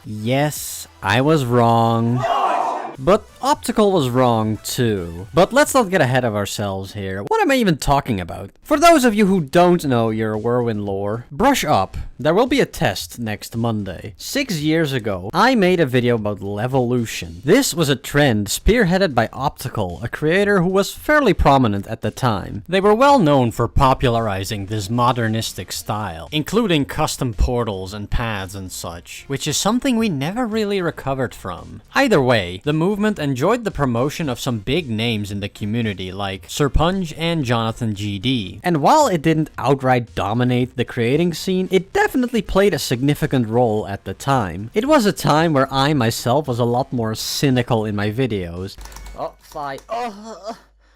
Yes, I was wrong. But Optical was wrong too. But let's not get ahead of ourselves here. What am I even talking about? For those of you who don't know your Whirlwind lore, brush up. There will be a test next Monday. 6 years ago, I made a video about Levolution. This was a trend spearheaded by Optical, a creator who was fairly prominent at the time. They were well known for popularizing this modernistic style, including custom portals and paths and such, which is something we never really recovered from. Either way, the movement enjoyed the promotion of some big names in the community like Sir Punj and Jonathan GD. And while it didn't outright dominate the creating scene, it definitely played a significant role at the time. It was a time where I myself was a lot more cynical in my videos.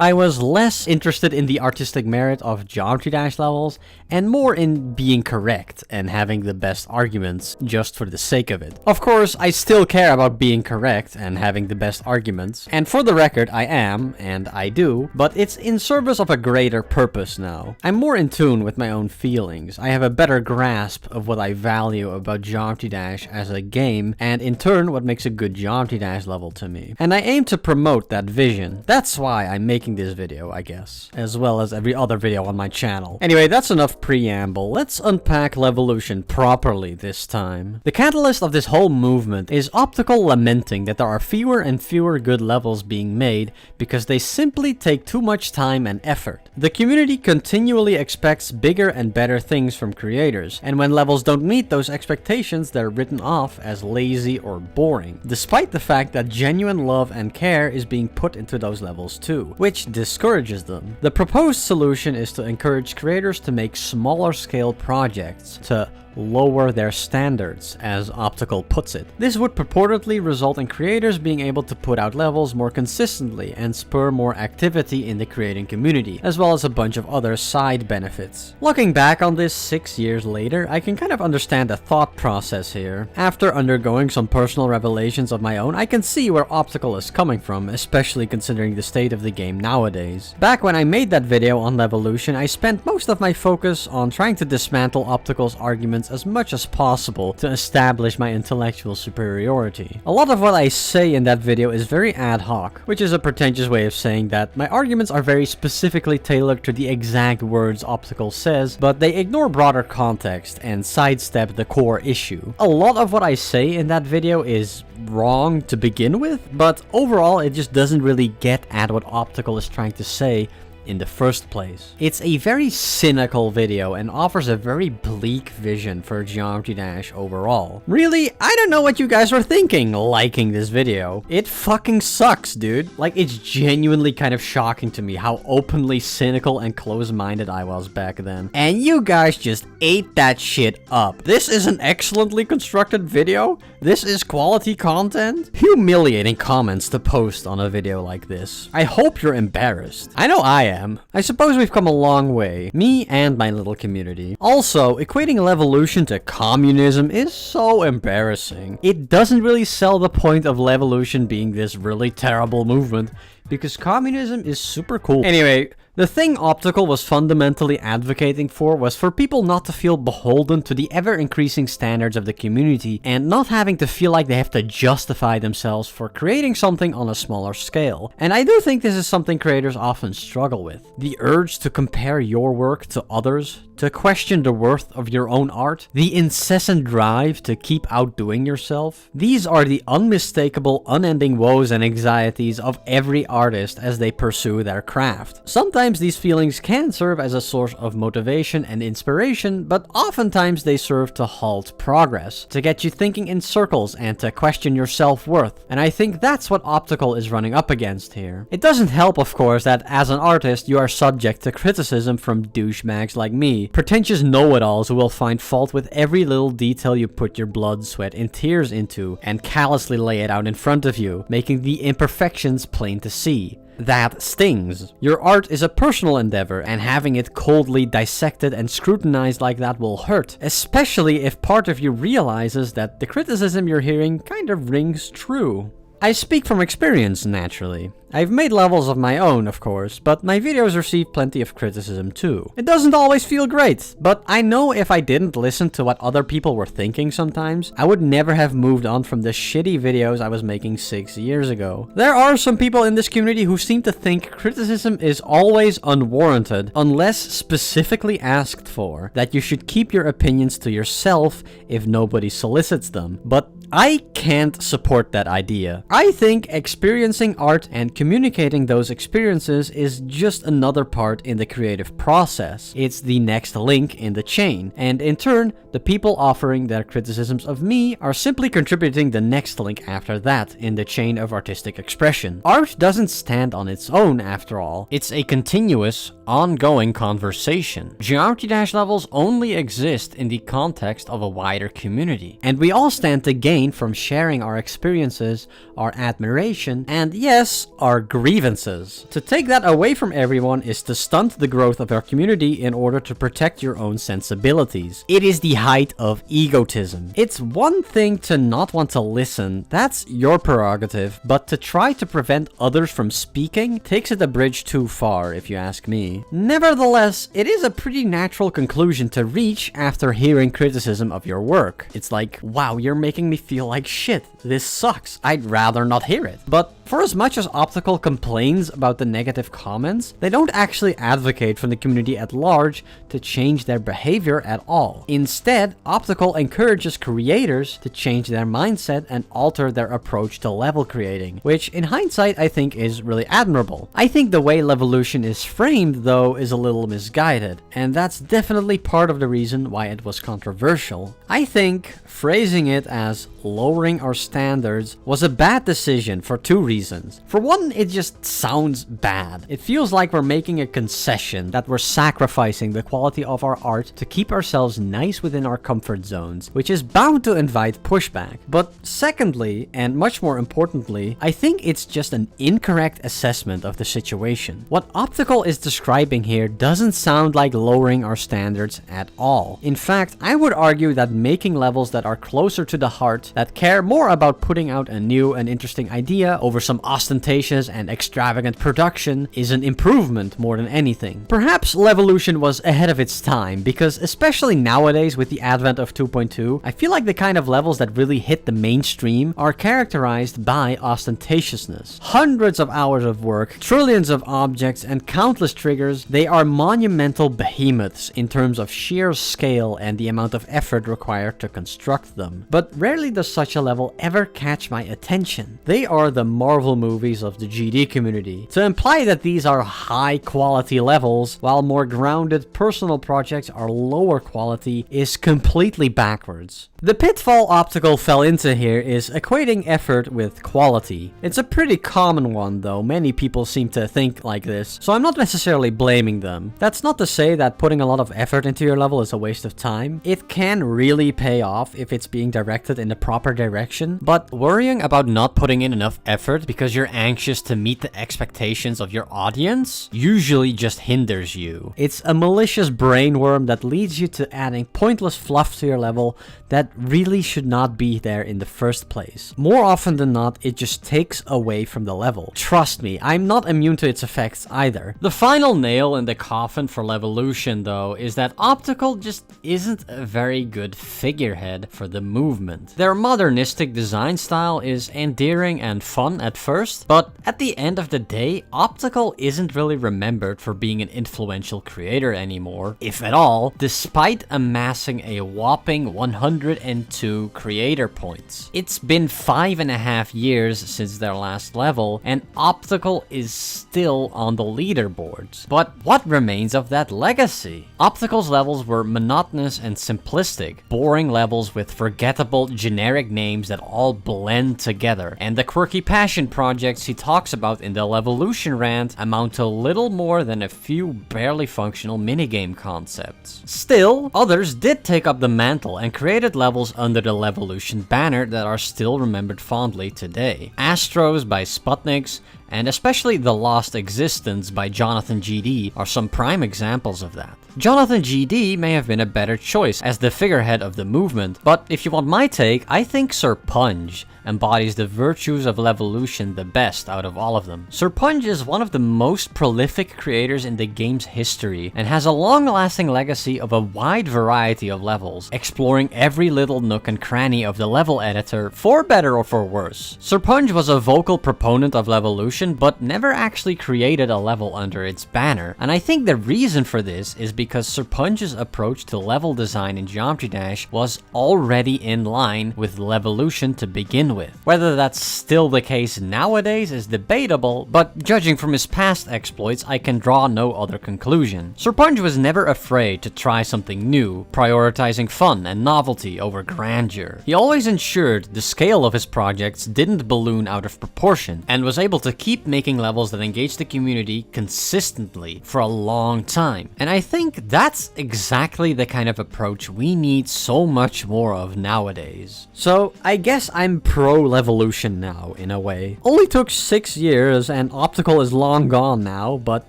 I was less interested in the artistic merit of geometry dash levels and more in being correct and having the best arguments just for the sake of it. Of course, I still care about being correct and having the best arguments, and for the record I am, and I do, but it's in service of a greater purpose now. I'm more in tune with my own feelings. I have a better grasp of what I value about Geometry Dash as a game, and in turn what makes a good Geometry Dash level to me. And I aim to promote that vision. That's why I'm making this video, I guess, as well as every other video on my channel. Anyway, that's enough preamble. Let's unpack Levolution properly this time. The catalyst of this whole movement is Optical lamenting that there are fewer and fewer good levels being made because they simply take too much time and effort. The community continually expects bigger and better things from creators, and when levels don't meet those expectations, they're written off as lazy or boring, despite the fact that genuine love and care is being put into those levels too, which discourages them. The proposed solution is to encourage creators to make smaller scale projects, to lower their standards, as Optical puts it. This would purportedly result in creators being able to put out levels more consistently and spur more activity in the creating community, as well as a bunch of other side benefits. Looking back on this 6 years later, I can kind of understand the thought process here. After undergoing some personal revelations of my own, I can see where Optical is coming from, especially considering the state of the game nowadays. Back when I made that video on Levolution, I spent most of my focus on trying to dismantle Optical's arguments as much as possible to establish my intellectual superiority. A lot of what I say in that video is very ad hoc, which is a pretentious way of saying that my arguments are very specifically tailored to the exact words Optical says, but they ignore broader context and sidestep the core issue. A lot of what I say in that video is wrong to begin with, but overall it just doesn't really get at what Optical is trying to say in the first place. It's a very cynical video and offers a very bleak vision for Geometry Dash overall. Really, I don't know what you guys were thinking liking this video. It fucking sucks, dude. Like, it's genuinely kind of shocking to me how openly cynical and close-minded I was back then. And you guys just ate that shit up. This is an excellently constructed video. This is quality content. Humiliating comments to post on a video like this. I hope you're embarrassed. I know I am. I suppose we've come a long way, me and my little community. Also, equating Levolution to communism is so embarrassing. It doesn't really sell the point of Levolution being this really terrible movement, because communism is super cool. Anyway, the thing Optical was fundamentally advocating for was for people not to feel beholden to the ever-increasing standards of the community and not having to feel like they have to justify themselves for creating something on a smaller scale. And I do think this is something creators often struggle with. The urge to compare your work to others, to question the worth of your own art, the incessant drive to keep outdoing yourself. These are the unmistakable, unending woes and anxieties of every artist as they pursue their craft. Sometimes these feelings can serve as a source of motivation and inspiration, but oftentimes they serve to halt progress, to get you thinking in circles and to question your self-worth. And I think that's what Optical is running up against here. It doesn't help, of course, that as an artist you are subject to criticism from douchebags like me, pretentious know-it-alls who will find fault with every little detail you put your blood, sweat, and tears into, and callously lay it out in front of you, making the imperfections plain to see. That stings. Your art is a personal endeavor, and having it coldly dissected and scrutinized like that will hurt, especially if part of you realizes that the criticism you're hearing kind of rings true. I speak from experience, naturally. I've made levels of my own, of course, but my videos receive plenty of criticism too. It doesn't always feel great, but I know if I didn't listen to what other people were thinking sometimes, I would never have moved on from the shitty videos I was making 6 years ago. There are some people in this community who seem to think criticism is always unwarranted unless specifically asked for, that you should keep your opinions to yourself if nobody solicits them. But I can't support that idea. I think experiencing art and communicating those experiences is just another part in the creative process. It's the next link in the chain, and in turn, the people offering their criticisms of me are simply contributing the next link after that in the chain of artistic expression. Art doesn't stand on its own, after all. It's a continuous, ongoing conversation. Geometry Dash levels only exist in the context of a wider community, and we all stand to gain from sharing our experiences, our admiration, and yes, our grievances. To take that away from everyone is to stunt the growth of our community in order to protect your own sensibilities. It is the height of egotism. It's one thing to not want to listen, that's your prerogative, but to try to prevent others from speaking takes it a bridge too far, if you ask me. Nevertheless, it is a pretty natural conclusion to reach after hearing criticism of your work. It's like, wow, you're making me feel like shit. This sucks. I'd rather not hear it. But for as much as Optical complains about the negative comments, they don't actually advocate from the community at large to change their behavior at all. Instead, Optical encourages creators to change their mindset and alter their approach to level creating, which in hindsight I think is really admirable. I think the way Levolution is framed though is a little misguided, and that's definitely part of the reason why it was controversial. I think phrasing it as lowering our standards was a bad decision for two reasons. For one, it just sounds bad. It feels like we're making a concession, that we're sacrificing the quality of our art to keep ourselves nice within our comfort zones, which is bound to invite pushback. But secondly, and much more importantly, I think it's just an incorrect assessment of the situation. What Optical is describing here doesn't sound like lowering our standards at all. In fact, I would argue that making levels that are closer to the heart, that care more about putting out a new and interesting idea over some ostentatious and extravagant production, is an improvement more than anything. Perhaps Levolution was ahead of its time, because especially nowadays with the advent of 2.2, I feel like the kind of levels that really hit the mainstream are characterized by ostentatiousness. Hundreds of hours of work, trillions of objects, and countless triggers, they are monumental behemoths in terms of sheer scale and the amount of effort required to construct them. But rarely does such a level ever catch my attention. They are the Marvel movies of the GD community. To imply that these are high quality levels, while more grounded personal projects are lower quality, is completely backwards. The pitfall Optical fell into here is equating effort with quality. It's a pretty common one though, many people seem to think like this, so I'm not necessarily blaming them. That's not to say that putting a lot of effort into your level is a waste of time. It can really pay off if it's being directed in the proper direction, but worrying about not putting in enough effort because you're anxious to meet the expectations of your audience usually just hinders you. It's a malicious brainworm that leads you to adding pointless fluff to your level that really should not be there in the first place. More often than not, it just takes away from the level. Trust me, I'm not immune to its effects either. The final nail in the coffin for Levolution though is that Optical just isn't a very good figurehead for the movement. Their modernistic design style is endearing and fun at first, but at the end of the day, Optical isn't really remembered for being an influential creator anymore, if at all, despite amassing a whopping 102 creator points. It's been 5.5 years since their last level, and Optical is still on the leaderboards. But what remains of that legacy? Optical's levels were monotonous and simplistic, boring levels with forgettable generic names that all blend together, and the quirky passion projects he talks about in the Levolution rant amount to little more than a few barely functional minigame concepts. Still, others did take up the mantle and created levels under the Levolution banner that are still remembered fondly today. Astros by Sputniks, and especially The Lost Existence by Jonathan GD are some prime examples of that. Jonathan GD may have been a better choice as the figurehead of the movement, but if you want my take, I think Sir Punj embodies the virtues of Levolution the best out of all of them. Sir Punj is one of the most prolific creators in the game's history and has a long-lasting legacy of a wide variety of levels, exploring every little nook and cranny of the level editor, for better or for worse. Sir Punj was a vocal proponent of Levolution, but never actually created a level under its banner, and I think the reason for this is because Sir Punj's approach to level design in Geometry Dash was already in line with Levolution to begin with. Whether that's still the case nowadays is debatable, but judging from his past exploits, I can draw no other conclusion. Sir Punj was never afraid to try something new, prioritizing fun and novelty over grandeur. He always ensured the scale of his projects didn't balloon out of proportion, and was able to keep making levels that engage the community consistently for a long time. And I think that's exactly the kind of approach we need so much more of nowadays. So I guess I'm pro-Levolution now, in a way. Only took 6 years and Optical is long gone now, but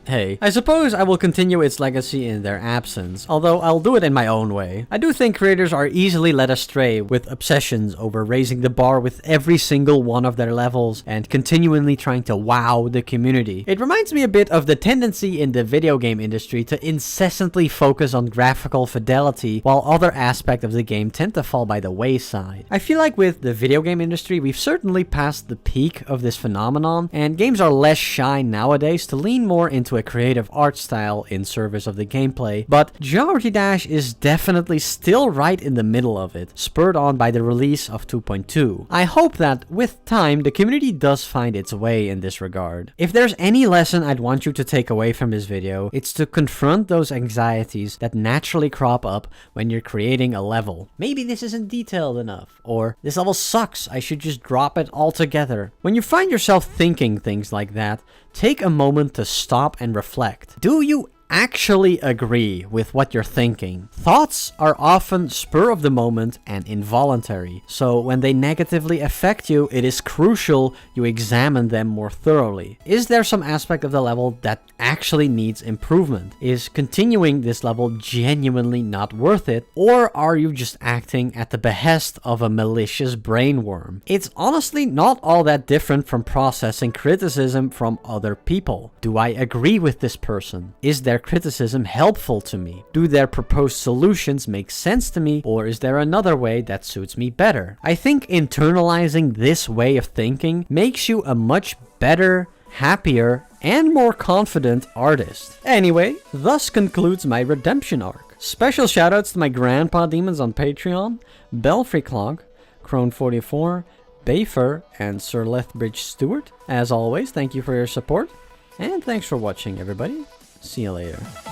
hey, I suppose I will continue its legacy in their absence, although I'll do it in my own way. I do think creators are easily led astray with obsessions over raising the bar with every single one of their levels and continually trying to wow the community. It reminds me a bit of the tendency in the video game industry to incessantly focus on graphical fidelity while other aspects of the game tend to fall by the wayside. I feel like with the video game industry, we've certainly passed the peak of this phenomenon, and games are less shy nowadays to lean more into a creative art style in service of the gameplay, but Geometry Dash is definitely still right in the middle of it, spurred on by the release of 2.2. I hope that, with time, the community does find its way in this regard. If there's any lesson I'd want you to take away from this video, it's to confront those anxieties that naturally crop up when you're creating a level. Maybe this isn't detailed enough, or this level sucks, I should just drop it altogether. When you find yourself thinking things like that, take a moment to stop and reflect. Do you actually agree with what you're thinking? Thoughts are often spur of the moment and involuntary, so when they negatively affect you, it is crucial you examine them more thoroughly. Is there some aspect of the level that actually needs improvement? Is continuing this level genuinely not worth it, or are you just acting at the behest of a malicious brainworm? It's honestly not all that different from processing criticism from other people. Do I agree with this person? Is their criticism helpful to me? Do their proposed solutions make sense to me, or is there another way that suits me better? I think internalizing this way of thinking makes you a much better, happier, and more confident artist. Anyway, thus concludes my redemption arc. Special shoutouts to my grandpa demons on Patreon, Belfry Clog, Crone44, Bayfer, and Sir Lethbridge Stewart. As always, thank you for your support, and thanks for watching, everybody. See you later.